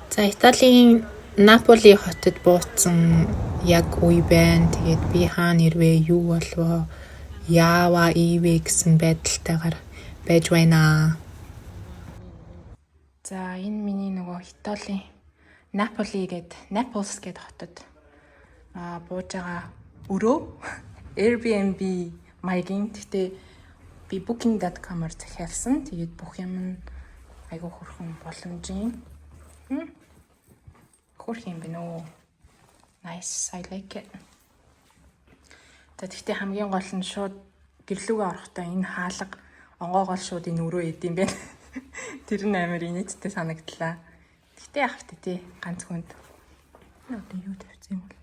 За Италийн Наполи хотод бууцсан яг үе байна. Тэгээд би хаана ирвэ, юу болов, яава ивэ гэсэн байдалтайгаар байж байна. За энэ миний нөгөө Италийн Наполи Naples гэдэг хотод бууж байгаа өрөө Airbnb маягийн. Гэхдээ би booking.com-оор захиалсан. Тэгээд бүх юм нь айгүй хөрхөн боломжийн. Хөрх юм бэ нөө. Nice, I like it. Тэгэхдээ хамгийн гол нь шууд гэрлүүгээ орохдоо энэ хаалга онгоогоо шууд энэ өрөө идэм бэ. Тэр нь амар инээдтэй санагдлаа. Гэхдээ яах вэ тий ганц хүнд. Одоо юу тавьсан юм бэ?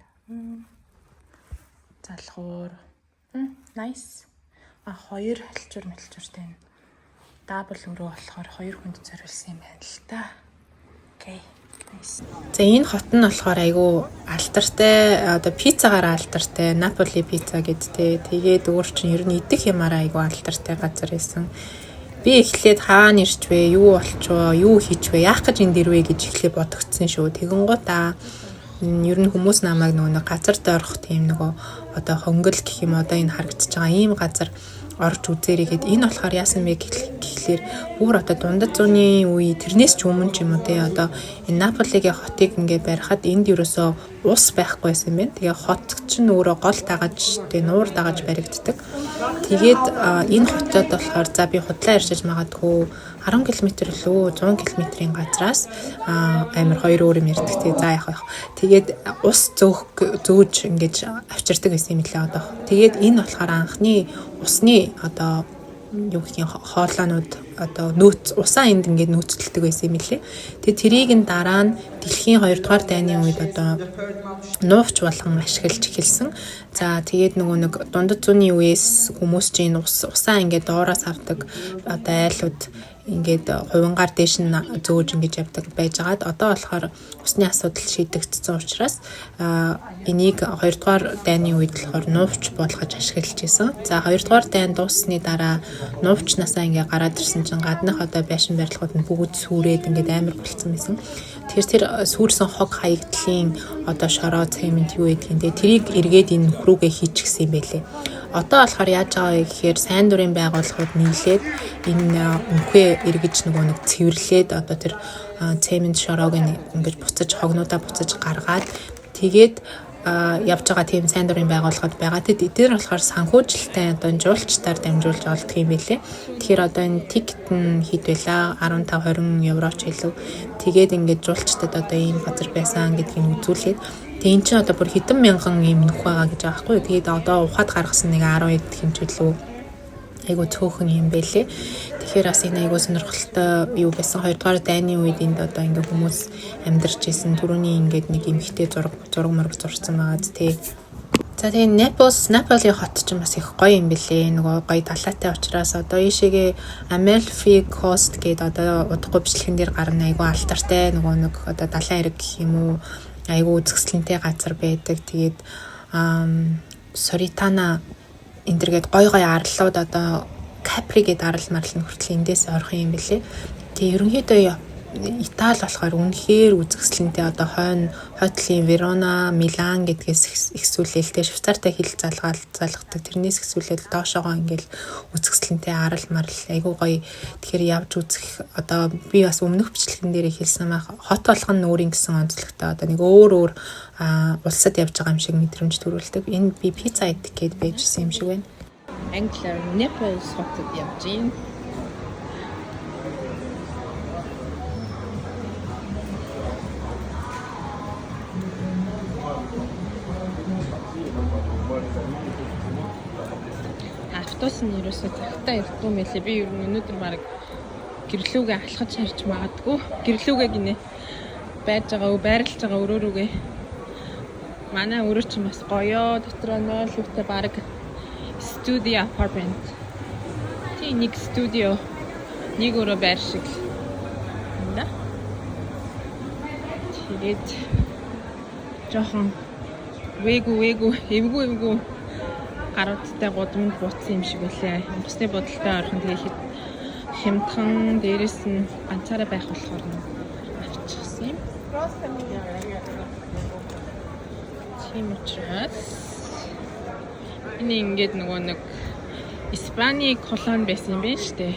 Залхуур. Nice. Хоёр халчууртай байна. Дабл өрөө болохоор хоёр хүнд зориулсан юм байна л та. Окей. Nice. За энэ хот нь болохоор айгүй алдартай, одоо пиццагаар алдартай, Наполи пицца гэдтэй. Тэгээд өөр чинь ер нь идэх юмараа айгүй алдартай газар байсан. Би эхлээд хаана ирч вэ, юу болчихоо, юу хийж вэ, яах гэж энд ирвэ гэж эхлээд бодогдсон шүү. Тэгэнгუутаа ер нь хүмүүс намайг нөгөө газар дөрөх тийм нөгөө одоо хөнгөл гэх юм одоо энэ харагдаж байгаа ийм газар орж үзээрэй гэхэд энэ болохоор яасан бэ гэхлээр бүр одоо дундад зууны үе тэрнээс ч өмнө ч юм уу те одоо энэ Наполигийн хотыг ингээд барихад энд ерөөсөө ус байхгүйсэн юм байна. Тэгээ хот чинь өөрөө гол дагаж те нуур дагаж баригддаг. Тэгээд энэ хотод болохоор за би худлаа ирж магадгүй 10 км лөө 100 км-ийн газраас амар хоёр өөр юм ярьдаг тий за яах вэ. Тэгээд ус зөөж ингэж авчирдаг гэсэн юм лээ одоо. Тэгээд энэ болохоор анхны усны одоо юу гэх юм хоолойнууд одоо нөөц усаа энд ингээд нөөцлөлдөг байсан юм лээ. Тэгээд тэрийг нь дараа нь дэлхийн 2 дугаар дайны үед одоо нуугч болгон ашиглаж эхэлсэн. За тэгээд нөгөө нэг дундад зууны үеэс хүмүүс чинь усаа ингээд доороос авдаг одоо айлууд ингээд хувингаар дээш нь зөөж ингэж явдаг байжгаад одоо болохоор усны асуудал шийдэгдсэн учраас энийг 2 дугаар дайны үед болохоор нуугч болгож ашиглаж байсан. За 2 дугаар дайн дууссаны дараа нуугчнасаа ингээд гараад ирсэн чинь гаднах одоо байшин барилгууд нь бүгд сүрээд ингээд амар болцсон байсан. Тэгэхээр тэр сүрсэн хог хаягдлын одоо шороо цемент юу гэдгийг те тэрийг эргээд энэ нөхрүүгээ хийчихсэн юм байлээ. Одоо болохоор яаж байгаа вэ гэхээр сайн дурын байгууллагууд нийлээд энэ өнхөө эргэж нөгөө нэг цэвэрлээд одоо тэр цемент шороог ингэж буцаж хогнуудаа буцаж гаргаад тэгээд явж байгаа тийм сайн дурын байгууллагууд байгаа. Тэр болохоор санхүүжилттэй одоо жуулчдаар дамжуулж олдох юм байлээ. Тэгэхээр одоо энэ тикет нь хэд байлаа 15-20 евро ч илүү. Тэгээд ингээд жуулчдад одоо ийм газар байсан гэдгийг үзүүлээд тэгээ эн чинь одоо бүр хэдэн мянган юм нөх байгаа гэж байгаа байхгүй. Тэгээд одоо ухаад гаргасан нэг 10 хэмжүүлүү айгу цөөхөн юм байлээ. Тэгэхээр бас энэ айгу сонирхолтой юу байсан 2 дугаар дайны үед энд одоо ингээ хүмүүс амьдарч исэн түрүүний ингээд нэг эмхтэй зураг мөрөг зурсан байгаа тий. За тэгээ Наполи хот ч бас их гоё юм бэлээ. Нөгөө гоё талаатай учраас одоо ийшээгээ Amalfi Coast гэдэг одоо удахгүй бичлэгэн дээр гарна айгу алдартай нөгөө нэг одоо далайн эрэг гэх юм уу айгу үзэсгэлэнтэй газар байдаг. Тэгээд Soritana эндэргээд гой арлууд одоо Capri гэдэг арал марлын хүртэл эндээс орох юм бэлээ. Тэгээ ерөнхийдөө Итали болохоор үнэхээр үзэсгэлэнтэй одоо хойтлын Верона, Милан гэдгээс ихсүүлэлтэй Швейцартай хил залгадаг. Тэрнээс ихсүүлэл доошоогоо ингээл үзэсгэлэнтэй арал марл айгуу гоё. Тэгэхээр явж үзэх одоо би бас өмнөх бичлэгэн дээр хэлсэн байх хот болгон өөрийн гэсэн онцлогтой одоо нэг өөр улсад явж байгаа юм шиг мэдрэмж төрүүлдэг. Энэ би пицца идэх гээд байжсэн юм шиг байна. Англиар Naples хотод явж байна. Автобус нь ерөөсөө цагтаа явахгүй мэлээ. Би ер нь өнөөдөр баг гэрлүүгээ алхаж харж магадгүй. Гэрлүүгээ гинэ байж байгаа байрлаж байгаа өрөөрүүгээ. Манай өрөө чинь бас гоёо дотроо 0 хүүтэй баг студио апартмент. Тийм нэг студио нэг өрөө байр шиг. Да. Тэгээд жоохон эвгүй гаруудтай гудамд буцсан юм шиг байлаа. Бусны бодолтой орхон тэгээд хямдхан дээрэс нь ганцаараа байх болохоор авчихсан юм. Тийм учраас энэ ингээд нөгөө нэг Испани колон байсан юм байна шүү дээ.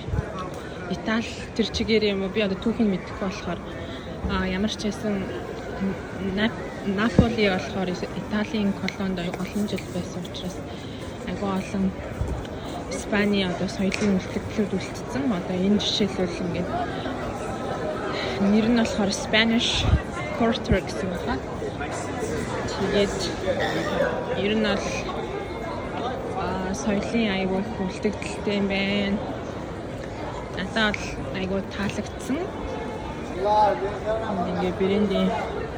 Итали тэр чигээр юм уу би одоо түүхийг мэдэхгүй болохоор ямар ч байсан Наполи болохоор Италийн колонд олон жил байсан учраас айгүй олон Испани одоо соёлын үлдэгдлүүд үлдсэн. Одоо энэ жишээлбэл ингээд нэр нь болохоор Spanish Quarter гэсэн байна. Тэгээд ер нь бол соёлын айгүй их үлдэгдэлтэй юм байна. Надад бол айгүй таалагдсан. Ингээ брендийн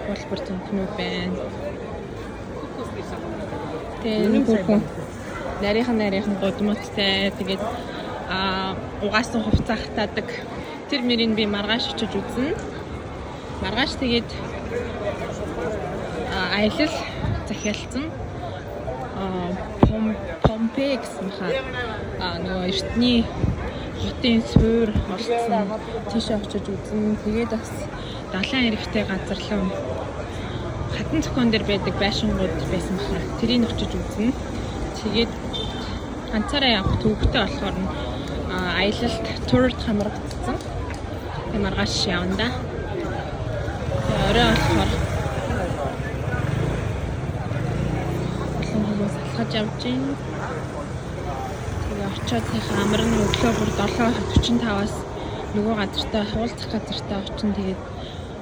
холбор тэнхнүүд байна. Тэгээд бүрхэн нарийнхан гудамжтай тэгээд угаасан хувцас хатаадаг тэр мөрийг би маргааш очиж үзнэ. Маргааш тэгээд аялал захиалсан Помпей гэсэн нөгөө эртний хотын суурь олцсон тийшээ очиж үзнэ. Тэгээд бас далайн эрэгтэй газарлан хатан зохион дээр байдаг байшингууд байсан бахаа тэрийг очиж үзнэ. Тэгээд ганцаараа явах төвөгтэй болохоор аялалд турд хамрагдсан. Тэгээд маргааш явна да. Орой болохоор салхаж явж байна. Тэгээ очиод амар нь өглөө бүр 7:45-аас нөгөө газартаа хуулцах газартаа очин. Тэгээд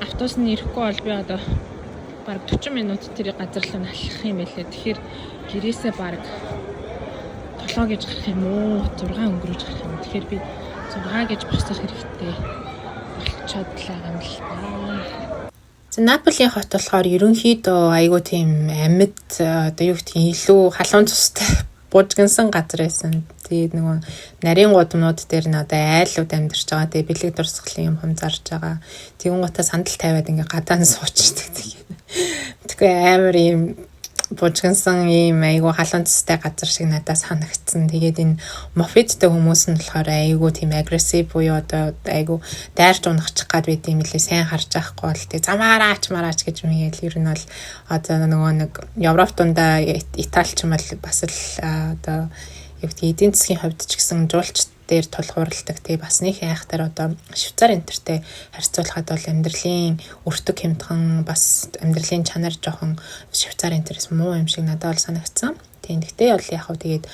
автобус нь ирэхгүй бол би одоо бараг 40 минут тэр газарлаа алхах юм байлээ. Тэгэхээр гэрээсээ бараг 7 гэж гарах юм уу 6 өнгөрөөж гарах юм. Тэгэхээр би 6 гэж босох хэрэгтэй болчиход л байгаа юм л та. За Наполи хот болохоор ерөнхийдөө айгүй тийм амьд одоо юу гэдгийг илүү халуун цустай бужигнсан газар байсан. Тэгээд нөгөө нарийн гудамнууд дээр нь одоо айлууд амьдарч байгаа. Тэгээд бэлэг дурсгалын юм зарж байгаа. Тэгүн гутаа сандал тавиад ингээ гадаан суучдаг. Тэгэхээр амар юм бужигнсан юм айгүй халуун цустай газар шиг надад санагдсан. Тэгээд энэ мофидтэй хүмүүс нь болохоор айгүй тийм агрессив буюу одоо айгүй дайрч унахчих гад байт юм лээ. Сайн харж байхгүй бол тэг замаараач мараач гэж юм ял ер нь бол одоо нөгөө нэг Европ дундаа Италич юм бол бас л одоо юу гэдэг эдийн засгийн хувьд ч гэсэн жуулчд дээр тулгуурладаг. Тэгээ бас нэг хайхтар одоо Швейцар энтертэй харьцуулахад бол амьдралын өртөг хямдхан бас амьдралын чанар жоохон Швейцар энтерээс муу юм шиг надад бол санагдсан. Тийм гэхдээ бол яг хөө тэгээд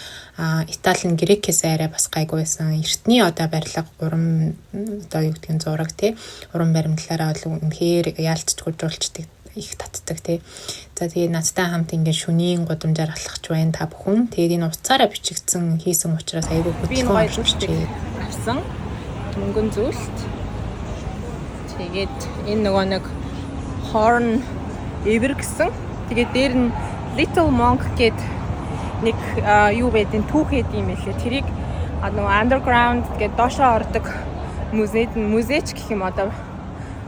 Итали нь Грекээс арай бас гайгүй байсан. Эртний одоо барилга уран одоо юу гэдгийг зураг тий уран баримтлаараа бол үнэхээр яалтчгүй жуулчдаг их татдаг тий. За тэгээд надтай хамт ингээд шөнийн гудамжаар алхаж байна та бүхэн. Тэгээд энэ уцаараа бичигдсэн хийсэн учраас айгүй хөдөлгөөн авсан. Мөнгөн зүйлт. Тэгээд энэ нөгөө нэг horn эвэр гэсэн. Тэгээд дээр нь Little Monk гэд нэг юу байдیں۔ Түүхэд юм хэлээ. Тэрийг нөгөө underground гэд доошоо ордог музейч гэх юм одоо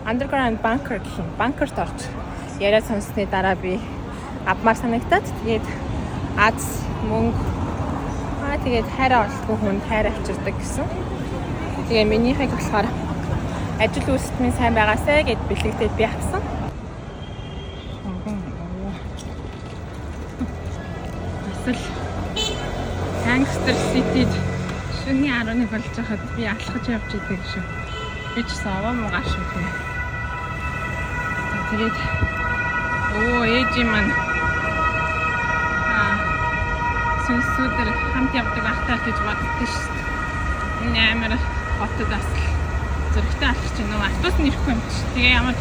underground bunker гэх юм. Банкерт орж яриа сонссны дараа би авмаар санагтаад тэгээд аз мөнгө тэгээд хайраа олдгүй хүнд хайр авчирдаг гэсэн. Тэгээ минийхийг болохоор ажил үйлсэд минь сайн байгаасай гэд бэлэгдээд би авсан. Асал Gangster City-д шөнийн 11 болж байхад би алхаж явж идэг шүү. Би ч саваа муугаа шүү. Тэгээд ээжи маань сүнсүүдэр хамт явдаг ахтаа гэж боддог шүү. Энэ амар хотод бас зөрөгтэй алхаж байна. Автобус нь ирэхгүй юм чи. Тэгээ ямар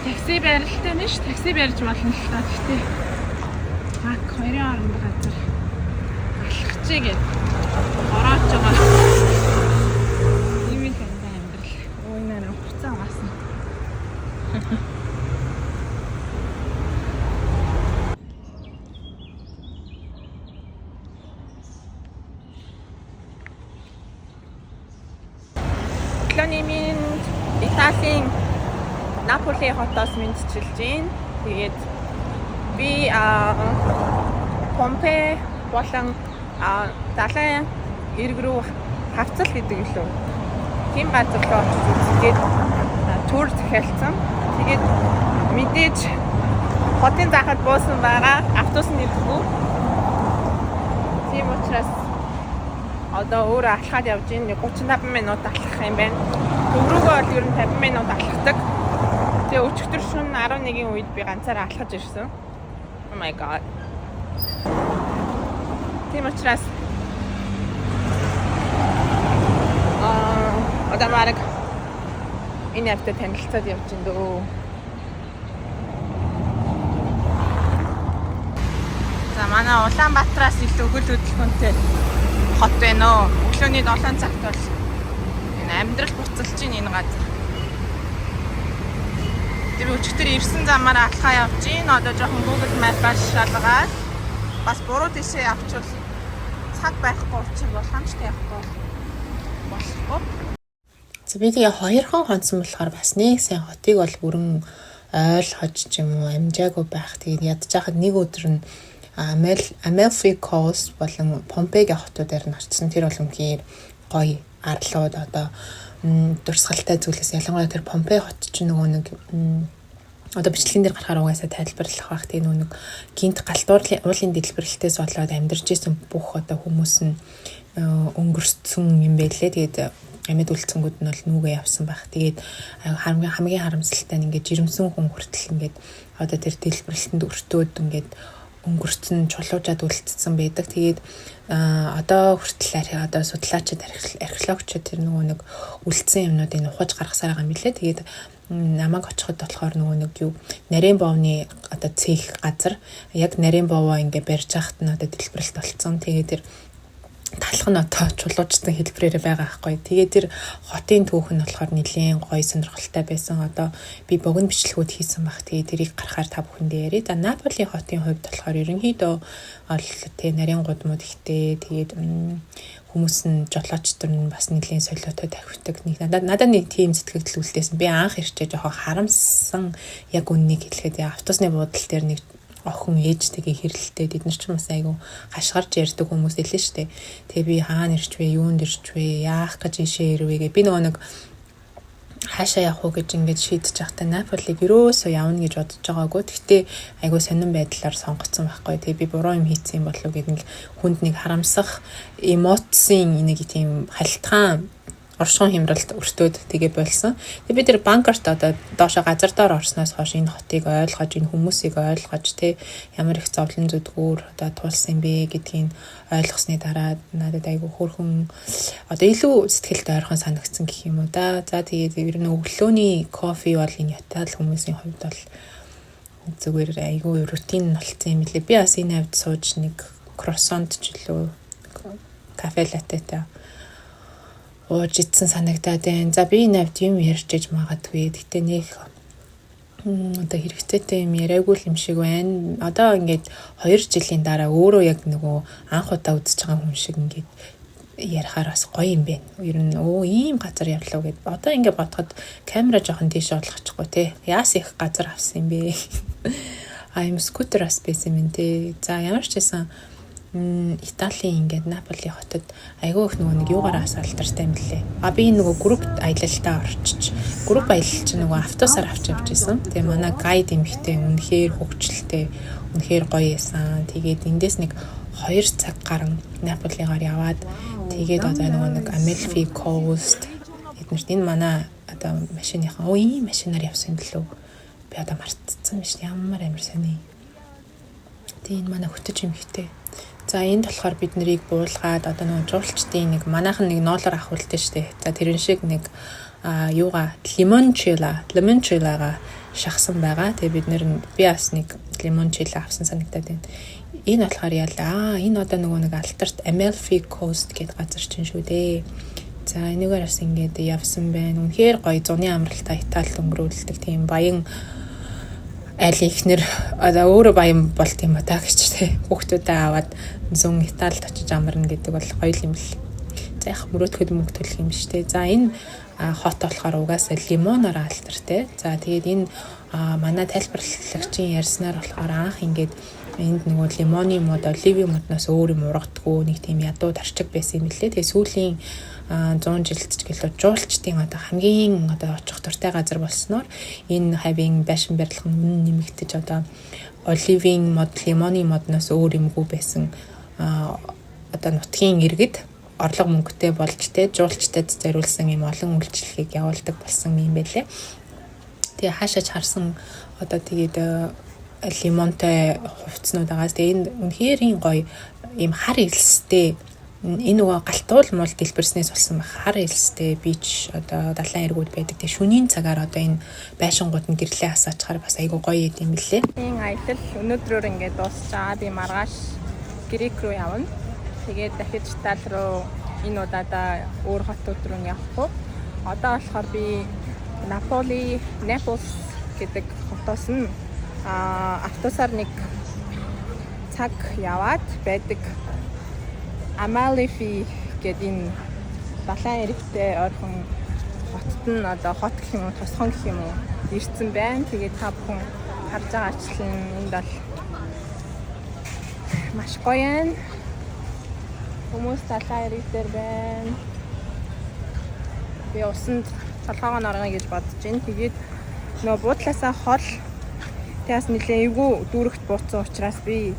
такси байралтай нь ш. Такси барьж болно л та. Гэхдээ хак хоёрын оронд газар алхачээ гэж орооч байгаа. Ийм л амьдрал. Ой нэрэ хуцаа гасан. Клонимин Италийн Наполи хотоос мэдчилж байна. Тэгээд би Помпей болон далайн эрг рүү хавцал гэдэг лөө. Тийм газар руу очиж үзгээд тур захиалсан. Тэгээд мэдээж хотын захад буусан байгаа. Автобус нь ирэхгүй. Тийм учраас одоо өөрөө алхаад явж ийн 35 минут алхах юм байна. Өврөгөө бол ер нь 50 минут алхахдаг. Тэгээ өчигдөр шөнө 11-ийн үед би ганцаараа алхаж ирсэн. Oh my god. Тийм учраас одоо мараг энэ хавтад танилцаад явж ин дөө. За манай Улаанбаатараас илүү хөл хөдөлгөөнтэй хот байна уу? Өглөөний 7 цагт бол энэ амьдрал буцалж ийн энэ газар. Тэр өчигдөр ирсэн замаараа алхаа явж ийн. Одоо жоохон Google Map-аар шалгаад бас буруу тийшээ явчвал цаг байхгүй учраас боломжтой явахгүй болохгүй. За би тэгээ хоёрхан хонцсон болохоор бас нэг сайн хотыг бол бүрэн ойлгож ч юм уу амжаагүй байх. Тэгээд ядж байхад нэг өдөр нь Amalfi Coast болон Помпегийн хотуудаар нь очсон. Тэр бол үнхээр гоё арлууд одоо дурсгалтай зүйлээс ялангуяа тэр Помпей хот чинь нөгөө нэг одоо бичлэгэн дээр гарахаар угаасаа тайлбарлах байх. Тэгээ нөгөө нэг гинт галт уулын дэлбэрэлтээс болоод амьдарч исэн бүх одоо хүмүүс нь өнгөрсөн юм байлээ. Тэгээд амьд үлдсэнгүүд нь бол нүгэ явсан байх. Тэгээд хамгийн харамсалтай нь ингээд жирэмсэн хүн хүртэл ингээд одоо тэр дэлбэрэлтэнд өртөөд ингээд өнгөрцөн чулуужаад үлдсэн байдаг. Тэгээд одоо хүртэл одоо судлаачид археологчид тэр нөгөө нэг үлдсэн юмнуудыг ухаж гаргасаар байгаа юм билээ. Тэгээд намайг очиход болохоор нөгөө нэг юу нарийн боовны одоо цэх газар яг нарийн боовоо ингээ барьж байхад нь одоо дэлбэрэлт болцсон. Тэгээд тэр талх нь одоо чулуужсан хэлбэрээр байгаа байхгүй. Тэгээд тэр хотын түүх нь болохоор нэлийн гоё сонирхолтой байсан. Одоо би богино бичлэгүүд хийсэн баг. Тэгээд тэрийг гарахаар та бүхэндээ яриа. За Наполи хотын хувьд болохоор ерөнхийдөө ол тэ нарийн гудмууд ихтэй. Тэгээд хүмүүс нь жолоочдор нь бас нэлийн солиотой тавьдаг. Надад нэг тийм сэтгэл үлдээсэн. Би анх ирчээ жоохон харамссан яг үннийг хэлэхэд автобусны буудал дээр нэг охин ээжтэйгээ хэрэлтэй бид нар ч бас айгу хашгирч ярьдаг хүмүүс элээ штэ. Тэгээ би хаана ирчвэ, юунд ирчвэ, яах гэж ийшээ ирвэ гэ. Би нөгөө нэг хаашаа явах уу гэж ингэж шийдэж байхдаа Наполиг ерөөсөө явна гэж бодож байгаагүй. Гэхдээ айгу сонирн байдлаар сонгоцсон байхгүй. Тэгээ би буруу юм хийсэн юм болов гэд нэг хүнд нэг харамсах эмоцийн нэг тийм халтгаан оршихуун хямралд өртөөд тэгээ болсон. Тэгээ би тэр банкарт одоо доошо газар доор орсноос хойш энэ хотыг ойлгож, энэ хүмүүсийг ойлгож тэ ямар их зовлон зүдгүүр одоо туулсан бэ гэдгийг ойлгосны дараа надад айгүй хөөрхөн одоо илүү сэтгэлд ойрхон санагдсан гэх юм уу да. За тэгээд ер нь өглөөний кофе бол энэ ятаал хүмүүсийн хувьд бол зүгээр айгүй рутин болцсон юм лээ. Би бас энэ хавьд сууж нэг кроссонт ч илүү кафе латте ожидсан санагдаад байна. За би навд юм ярьж иж магадгүй. Гэтэ нэг одоо хэрэгцээтэй юм яриаггүй юм шиг байна. Одоо ингээд 2 жилийн дараа өөрөө яг нөгөө анх удаа үзэж байгаа хүн шиг ингээд ярихаар бас гоё юм байна. Ер нь ийм газар явлаа гэд. Одоо ингээд бодоход камера жоохон тийш олгочихгүй те. Яас их газар авсан юм бэ? Юм скутер бас байсан юм те. За ямар ч байсан Италийн ингээд Наполи хотод айгүй их нөгөө нэг юугаараа алдартай юм лээ. Би нөгөө групп аялалтаа орчиж. Групп аялал чинь нөгөө автобусаар авч явж байсан. Тэгээ манай гайд эмхтэй үнэхээр хөвгчлээ. Үнэхээр гоё байсан. Тэгээд эндээс нэг 2 цаг гарan Наполигаар яваад тэгээд одоо нөгөө нэг Amalfi Coast эднэрт энэ манай одоо машиныхаа ийм машинаар явсан юм лөө. Би одоо мартцсан биш ямар амар сони. Тэгээд энэ манай хөтөж эмхтэй. За энд болохоор бид нарыг буулгаад одоо нэг жуулчдын нэг манайхан нэг $1 авахултай штэ. За тэрэн шиг нэг юугаа лимончеллага шахсан байгаа. Тэгээ бид нэр би бас нэг лимончелла авсан санагдаад байна. Энэ болохоор яалаа. Энэ одоо нөгөө нэг алтарт Amalfi Coast гэдэг газар чинь шүү дээ. За энэгээр бас ингээд явсан байна. Үнэхээр гоё зуны амралтай Италид өнгөрүүлдэг тийм баян аль ихнэр одоо өөрөө баян болт юм та гэж те хүүхдүүдээ аваад зүүн Италид очиж амарна гэдэг бол гоё юм л. За За яг мөрөөдөхөд мөнгө төлөх юм биш те. За энэ хот болохоор угаасаа лимоноор алтартай. За тэгээд энэ манай тайлбарлагчийн ярьснаар болохоор анх ингээд энд нөгөө лимоны мод, оливын модноос өөр юм ургадгүй нэг тийм ядуу тарчиг байсан юм лээ. Тэгээд сүүлийн 100 жилд ч гэлээ жуулчдын одоо хамгийн одоо очих дуртай газар болсноор энэ хавийн байшин барилгын үнэ нэмэгдэж одоо оливын мод, лимоны модноос өөр юмгүй байсан одоо нутгийн иргэд орлого мөнгөтэй болж те жуулчдад зориулсан юм олон үйлчлэгийг явуулдаг болсон юм байлээ. Тэгээ хаашаач харсан одоо тэгээд лимонтой хувцснуудаагаас тэгээ энэ үнэхээр гоё ийм хар илстэй энэ нөгөө галтуул мул дэлбэрснээс болсон хар илстэй бич одоо далайн эргүүд байдаг. Тэгээ шөнийн цагаар одоо энэ байшингууд нь гэрлээ хасаачаар бас айгүй гоё юм лээ. Энэ аялал өнөөдрөөр ингээд дуусчаад би маргааш Грек руу явна. Тэгээд дахиж Итали руу энэ удаадаа өөр хотууд руу явахгүй. Одоо болохоор би Напles гэдэг хотоос нь автобусаар нэг цаг яваад байдаг Амалифи гэдэг энэ далайн эрэгтэй ойрхон хотод нь одоо хот гэх юм уу, тосхон гэх юм уу ирсэн байна. Тэгээд та бүхэн харж байгаа ачлан энд бол маш гоё юм. Хүмүүс далайн эрэг дээр байна. Би усанд толгоогоо норгоё гэж бодож байна. Тэгээд нөгөө буудлаасаа хол тэгээс нэлээ эвгүй дүүрэгт бууцсан учраас би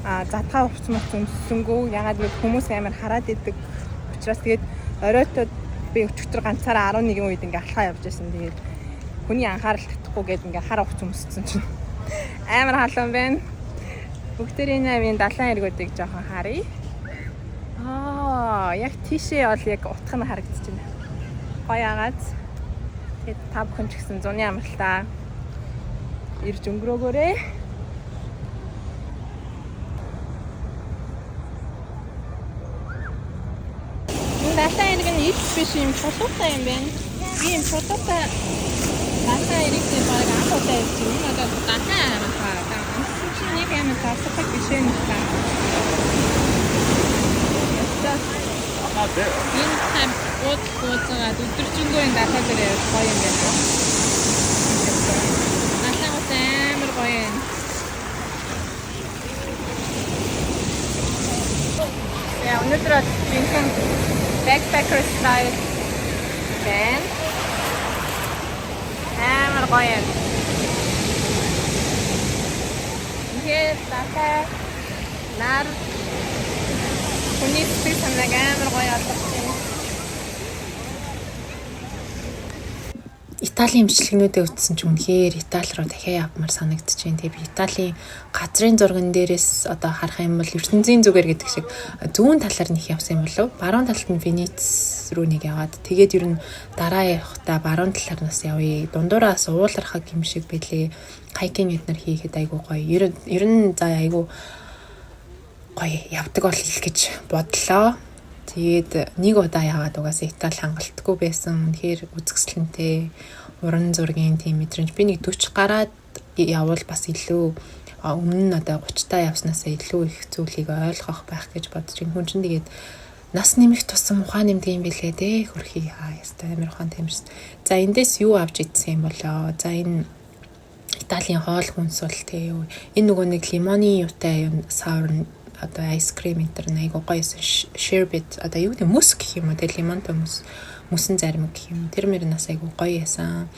задгаа хувцмц өмссөнгөө ягаад гэвэл хүмүүс амар хараад идэг учраас тэгээд оройтод би өчигдөр ганцаараа 11 үед ингээ алхаа явж байсан. Тэгээд хүний анхаарал татахгүй гээд ингээ хар хувц өмссөн чинь амар халуун байна. Бүгдээрийн навын далайн эргүүдийг жоохон харъя. Яг тийшээ бол яг утга нь харагдаж байна. Гоё агааз. Тэгээд та бүхэн ч гэсэн зуны амралтаа ирж өнгөрөөгөөрэй. Далайн эрэг нь ич биш юм шулуутай юм байна. Би юм шулуутай далайн эрэгтэй баг анх удаа ирсэн. Одоо далайн амралтаа нэг юм тасдаг биш юм байна. Энэ хам бууцаад өдөржингөө далайн дээр гоё юм байна. Далайн ус амар гоё юм. Я өнөөдөр жинхэнэ backpacker style van амар гоё юм. Ингээд дахиад нар хүний сэтгэл амар гоё албатай. Италийн имчилгээнүүдээ үзсэн ч үнэхээр Итали руу дахиад явмаар санагдчих байна. Тэгээ би Италийн газрын зурган дээрээс одоо харах юм бол ертөнцийн зүгээр гэдэг шиг зүүн талаар нэг явсан юм болов. Баруун талд нь Венец руу нэг яваад тэгээд ер нь дараа явахдаа баруун талаар нас явъя. Дундуураас уулархаг юм шиг байлээ. Хайкинг эднэр хийхэд айгүй гоё. Ер нь за айгүй гоё явдаг бол их гэж бодлоо. Тэгээд нэг удаа яваад угаасаа Итали хангалтгүй байсан. Үнэхээр үзэсгэлэнтэй уран зургийн тийм мэдрэмж. Би нэг 40 гараад явбал бас илүү өмнө нь одоо 30 та явснаасаа илүү их зүйлийг ойлгох байх гэж бодож байна. Хүн чинь тэгээд нас нэмэх тусам ухаан нэмдэг юм билээ дээ. Хөрхий ястай амар ухаан тамирс. За эндээс юу авч идсэн юм болоо? За энэ Италийн хоол хүнс бол тий юу. Энэ нөгөө нэг лимоны юутай юм саур одоо айскрим энэ айгуу гоёсэн sherbet одоо юу гэдэг мөс гэх юм уу те лимонтой мөсөн зарим гэх юм. Тэр мөрнөөс айгуу гоё ясан.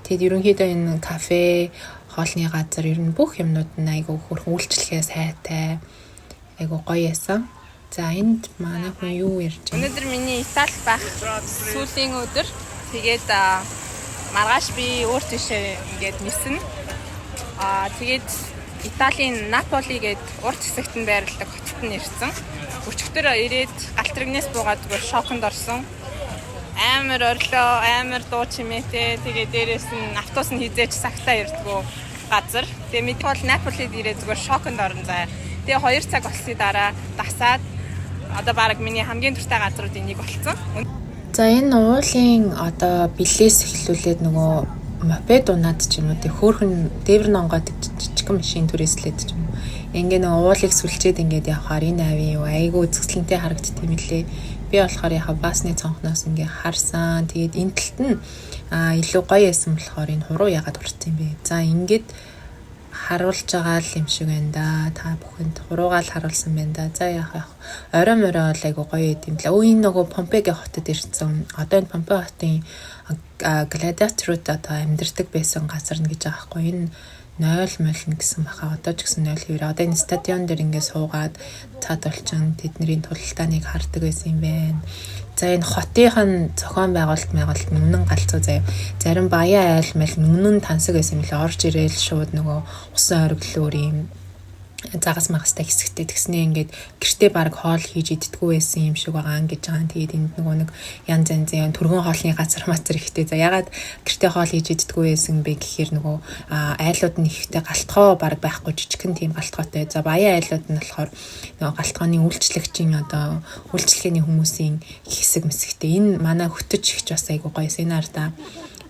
Тэгэд ерөнхийдөө энэ кафе хоолны газар ер нь бүх юмнууд нь айгуу хөрхөн үйлчлэгээ сайтай айгуу гоё ясан. За энд манай хүн юу ярьж байна? Өнөөдөр миний Итали байх сүүлийн өдөр. Тэгээд маргааш би өөр тийшээ ингээд нисэн. Тэгээд Италийн Наполи гэдэг урт хэсэгт нь байрладаг хотод нь ирсэн. Өчигдөр ирээд галтрагнаас буугаад зүгээр шоконд орсон. Амар орлоо, амар дуу чимээтэй. Тэгээ дээрээс нь автобус нь хизээч цагтаа ирдэггүй газар. Тэгээ мэдээ бол Наполид ирээд зүгээр шоконд орно заа. Тэгээ 2 цаг болсны дараа дасаад одоо баг миний хамгийн дуртай газруудын нэг болсон. За энэ уулын одоо билээс эхлүүлээд нөгөө мопед унаад ч юм уу тий хөөхөн дээвэр нонгоод жижигхэн машин түрээслээд ч юм уу. Ингээ нэг уулыг сүлчээд ингээд явахаар энэ авийн юу айгүй үзэсгэлэнтэй харагддаг юм лээ. би болохоор яхаа баасны цонхноос ингээ харсан. Тэгээд энэ талд нь илүү гоё байсан болохоор энэ хуруу ягаад уртсан юм бэ? За ингээд харуулж байгаа л юм шиг байна да. Та бүхэнд хуруугаал харуулсан байна да. За яах орой морой бол айгу гоё юм л. Энэ нөгөө Помпегийн хотод ирсэн. Одоо энэ Помпеи хотын гладиаторууд одоо амьдардаг байсан газар нь гэж байгаа байхгүй. Энэ 0 мөлн гэсэн баха. Одоо ч гэсэн 0 хэвээр. Одоо энэ стадион дээр ингээ суугаад цаад болчин тэдний тулалтааныг хардаг байсан юм байна. За энэ хотын зохион байгуулалт нүнэн галзуу заяа. Зарим баян айл мэл нүнэн тансаг байсан юм лээ. Орж ирээл шууд нөгөө усан оргилуур юм загас магастай хэсэгтэй тэгснээ ингээд гэртээ баг хоол хийж иддэггүй байсан юм шиг байгаа гэж байгаа. Тэгээд энд нөгөө нэг янз янзын түргэн хоолны газар мацар ихтэй. За ягаад гэртээ хоол хийж иддэггүй байсан бэ гэхээр нөгөө айлууд нь ихтэй галтгоо баг байхгүй жижигхэн тийм галтгоотой. За баян айлууд нь болохоор нөгөө галтгооны үйлчлэгчийн одоо үйлчлэгээний хүмүүсийн хэсэг мэсэгтэй. Энэ манай хөтөж ихч бас айгуу гоё сценарта.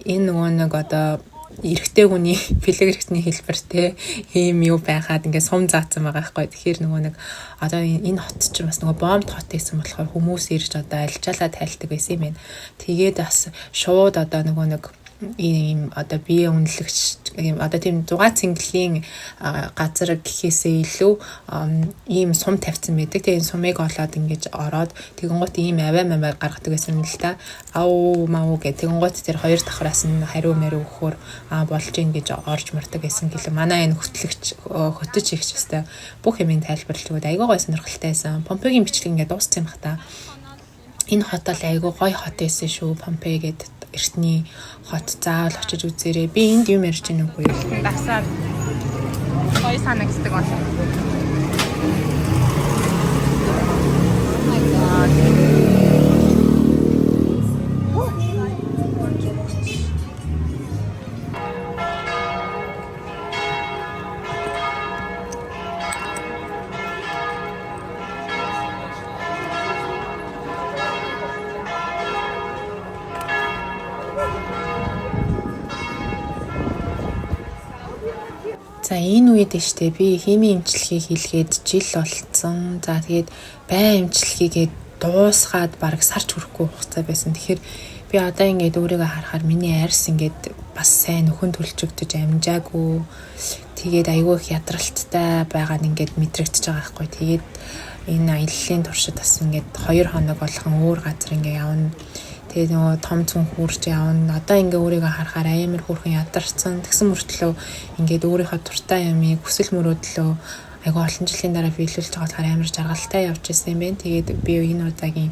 Энэ нөгөө нэг одоо эрэгтэй хүний пилигримийн хэлбэртэй ийм юу байхад ингээд сум заасан байгаа байхгүй. Тэгэхээр нөгөө нэг одоо энэ хот ч бас нөгөө бомб хот байсан болохоор хүмүүс ирж одоо альжаалаа тайлдаг байсан юм байна. Тэгээд бас шууд одоо нөгөө нэг ийм одоо бие үнэлэгч одоо тийм 6 цэнгэлийн газар гэхээсээ илүү ийм сум тавьсан байдаг. Тэгээ энэ сумыг олоод ингэж ороод тэгэнгუთ ийм аваа мамаа гаргадаг гэсэн юм л та. Ау мау гэх тэгэнгуთ тэр хоёр давхраас нь хариу мэриу өгөхөөр болж ийн гэж орж мурдаг гэсэн гэлээ. Манай энэ хөтөж ихч өстэй бүх юмыг тайлбарлаж өгöd айгүй гой сонирхолтой байсан. Помпегийн бичлэг ингэ дууссан юм бах та. Энэ хот бол айгүй гой хот байсан шүү. Помпей гэдэг эртний хот заавал очиж үзээрэй. Би энд юм ярьж байна үгүй юу? Дасаад гоё санагддаг байна. Oh my god. За энэ үед штэ би химийн эмчилгээг хийлгээд жил болцсон. За тэгээд байн эмчилгээгээ дуусгаад бараг сарч хүрэхгүй хугацаа байсан. Тэгэхээр би одоо ингээд өөрийгөө харахаар миний арьс ингээд бас сайн нөхөн төлчөгдөж амжаагүй. Тэгээд айгүй их ядралттай байгаа нь ингээд мэдрэгдэж байгаа байхгүй. Тэгээд энэ аяллалын туршид бас ингээд 2 хоног болгон өөр газар ингээд явна. Тэгээд нөгөө том цүн хурж явна. Одоо ингээ өөрийгөө харахаар амар хөөрхөн ядарсан. Тэгсэн мөртлөө ингээд өөрийнхөө дуртай ямыг хүсэл мөрөөдлөө айгүй олон жилийн дараа биелүүлж байгаа амар жаргалтай явж ирсэн юм байна. Тэгээд би энэ удаагийн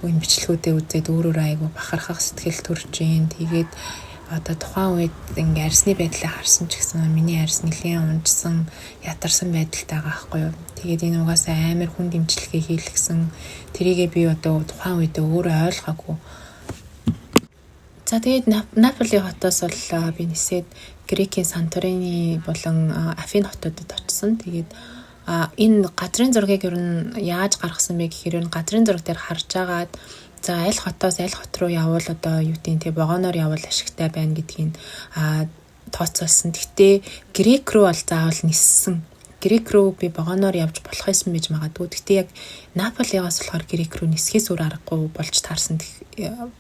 энэ бичлэгүүдээ үзээд өөрөөрөө айгүй бахархах сэтгэл төрж гин. Тэгээд одоо тухайн үед ингээ арьсны байдлаа харсан ч гэсэн миний арьс нэлийн унжсан, ядарсан байдалтай байгаа байхгүй юу. Тэгээд энэ угаасаа амар хүн дэмжлэгээ хийлгсэн. Тэрийгээ би одоо тухайн үед өөрөө ойлгоогүй. За тэгээд Наполи хотоос бол би нисээд Грекийн Санторини болон Афин хотуудад очсон. Тэгээд энэ газрын зургийг ер нь яаж гаргасан бэ гэхээр энэ газрын зураг дээр харж агаад за аль хотоос аль хот руу явбал одоо юу гэдэг нь вагоноор явбал ашигтай байна гэдгийг тооцоолсон. Гэхдээ Грек рүү бол заавал ниссэн. Грек рүү би вагоноор явж болох юм байж магадгүй. Гэхдээ яг Наполигоос болохоор Грек рүү нисхээс өөр аргагүй болж таарсан.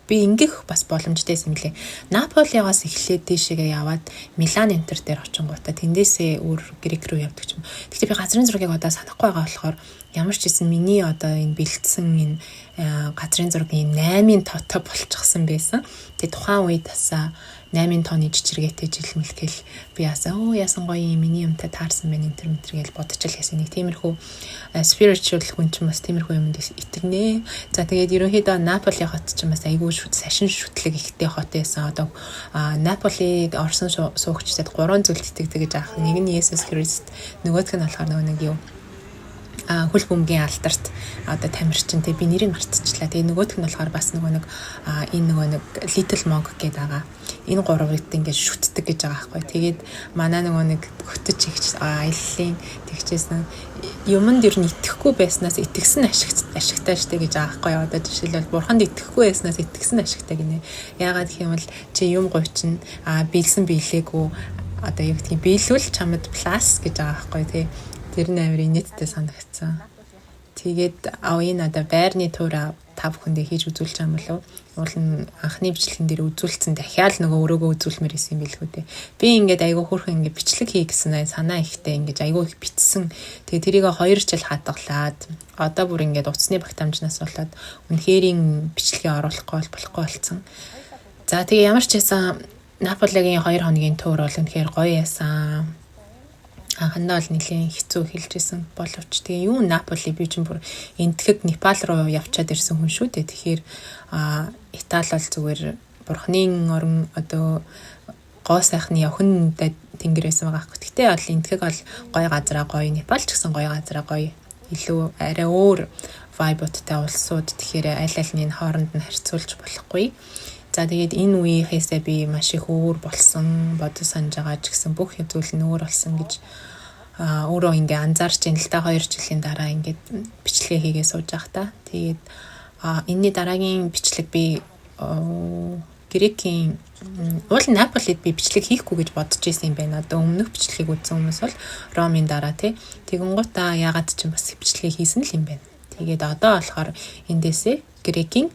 Би ингээх бас боломжтой юм лээ. Наполигоос эхлээд тийшээгээ яваад Милан энтер дээр очингуудаа тэндээсээ өөр Грек рүү явдаг юм. Гэхдээ би газрын зургийг одоо санахгүй байгаа болохоор ямар ч гэсэн миний одоо энэ бэлдсэн энэ газрын зургийн 8-ын тоотой болчихсон байсан. Тэгээ тухайн үед тасаа 8 тонны жижиггээтэй жил мэлгээл би яасан гоё юм миний юмтай таарсан байна энэ төр гэж бодчихл яасан нэг тиймэрхүү spiritual хүн ч бас тиймэрхүү юмд итэрнэ. За тэгээд ерөнхийдөө Наполи хот ч бас айгүй сашин шүтлэг ихтэй хот байсан. Одоо Наполиг орсон суугчдад 3 зүйлд итгэдэг гэж аах. Нэг нь Есүс Христ, нөгөөх нь болохоор нэг юу хөл бөмбөгийн алдарт одоо тамирчинтэй би нэрийг мартчихлаа. Тэгээ нөгөөх нь болохоор бас нэг Little Monk гэдэг байгаа. Энэ 3 үед ингээд шүтдэг гэж байгаа байхгүй. Тэгээд манай нэг хөтөж ихч аяллаа тэгчээсэн юмд ер нь итгэхгүй байснаас итгэсэн ашигтай штэ гэж байгаа байхгүй. Одоо жишээлбэл бурханд итгэхгүй байснаас итгэсэн ашигтай гинэ. Яагаад гэх юм бол чи юм гойчин биелсэн биелээгүй одоо юу гэдгийг биелүүл чамд плюс гэж байгаа байхгүй тий. Тэр нь амар инээдтэй санагдсан. Тэгээд энэ одоо байрны туураа та бүхэндээ хийж үзүүлж байгаа юм болов. Уул нь анхны бичлэгэн дээр үзүүлсэн дахиад нөгөө өрөөгөө үзүүлмээр исэн юм билгүй дээ. Би ингээд айгүй хөөрхөн ингээд бичлэг хий гэсэн санаа ихтэй ингээд айгүй их битсэн. Тэгээ тэрийг 2 жил хадгалаад одоо бүр ингээд утасны багтаамжнаас болоод үнэхэрийн бичлэгээ оруулахгүй болохгүй болсон. За тэгээ ямар ч байсан Наполигийн 2 хоногийн тур бол үнэхээр гоё яасан. Анхандаа бол нэлийн хэцүү хэлжсэн боловч тэгээ юу Наполи би чинь бүр энтгэг Непал руу явчаад ирсэн хүн шүү дээ. Тэгэхээр Итали бол зүгээр бурхны орон одоо гоо сайхны охин тэнгэрээс байгаа. Гэхдээ бол энтгэг бол гоё газараа гоё, Непал ч гэсэн гоё газараа гоё. Илүү арай өөр вайбуудтай улсууд. Тэгэхээр аль альний хооронд нь харьцуулж болохгүй. За тэгээд энэ үеийнхээсээ би маш их өөр болсон, бодож санаж байгаа ч гэсэн бүх зүйл нь өөр болсон гэж өөрөө ингээ анзаарч ин л та 2 жилийн дараа ингээд бичлэгээ хийгээ сууж байгаа та. Тэгээд энэний дараагийн бичлэг би Грекийн уул Наполид би бичлэг хийхгүй гэж бодож байсан юм байна. Одоо өмнөх бичлэгийг үзсэн хүмүүс бол Ромын дараа тэгэнгуутаа ягаад ч юм бас бичлэгээ хийсэн л юм байна. Тэгээд одоо болохоор эндээсээ Грекийн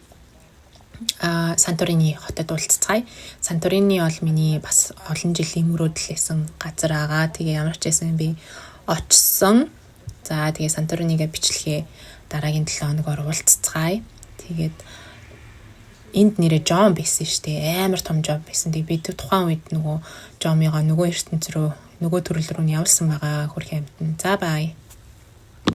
Санторини хотод уулзцгаая. Санторини бол миний бас олон жилийн мөрөөдөлсэн газар байгаа. Тэгээ ямар ч байсан би очсон. За тэгээ Санторинигээ бичлэгээ дараагийн 7 хоногор уулзцгаая. Тэгээд энд нэрээ Жон байсан шүү дээ. Амар том Жон байсан. Тэгээ би тухайн үед нөгөө Жомыгоо нөгөө ертөнц рүү нөгөө төрөл рүү явуулсан байгаа хөрх амтэн. За бай.